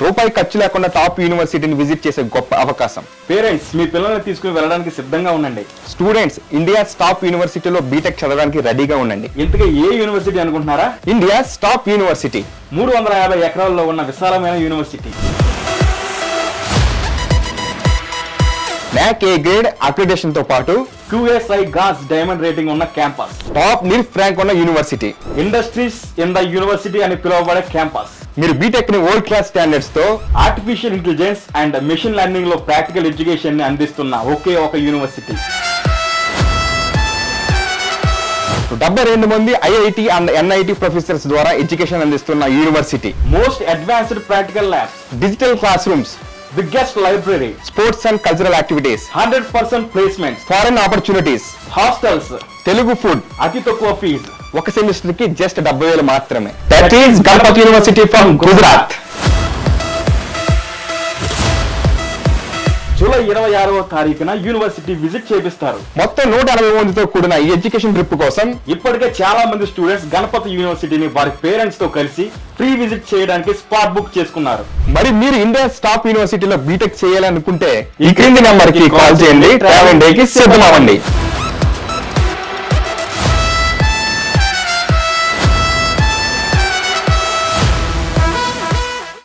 రూపాయి ఖర్చు లేకుండా టాప్ యూనివర్సిటీని విజిట్ చేసే గొప్ప అవకాశం. పేరెంట్స్ మీ పిల్లల్ని తీసుకుని వెళ్ళడానికి సిద్ధంగా ఉండండి. స్టూడెంట్స్ ఇండియా టాప్ యూనివర్సిటీలో బీటెక్ చదవడానికి రెడీగా ఉండండి. ఇంతకీ ఏ యూనివర్సిటీ అనుకుంటున్నారా? India top university. 350 ఎకరాల్లో ఉన్న విశాలమైన university. NAC A grade accreditation తో పాటు QSI GAS డైమండ్ రేటింగ్ ఉన్న క్యాంపస్. టాప్ NIRF ర్యాంక్ ఉన్న university. Industries in the university అని పిలువబడే క్యాంపస్. మీరు బీటెక్ ని వరల్డ్ క్లాస్ స్టాండర్డ్స్ తో artificial intelligence and machine learning లో ప్రాక్టికల్ ఎడ్యుకేషన్ ని అందిస్తున్న ఒకే ఒక యూనివర్సిటీ. 72 మంది IIT అండ్ NIT ప్రొఫెసర్స్ ద్వారా ఎడ్యుకేషన్ అందిస్తున్న university. Most advanced practical labs, digital classrooms, biggest library, sports and cultural activities, 100% placements, foreign opportunities, hostels, Telugu food, అతి తక్కువ fee. ఒక సెమిస్టర్ కి జస్ట్ 70,000 మాత్రమే. That is Ganapati university from Gujarat. July 26వ తారీఖున university visit చేపిస్తారు. మొత్తం 180 మందితో కూడిన ఈ ఎడ్యుకేషన్ ట్రిప్ కోసం ఇప్పటికే చాలా మంది స్టూడెంట్స్ గణపతి యూనివర్సిటీని వారి పేరెంట్స్ తో కలిసి ఫ్రీ విజిట్ చేయడానికి స్పాట్ బుక్ చేసుకున్నారు. మరి మీరు ఇండియా టాప్ యూనివర్సిటీలో బీటెక్ చేయాలనుకుంటే ఈ క్రింది నెంబర్ కి కాల్ చేయండి. ట్రావెల్ డే కి సిద్ధమవ్వండి.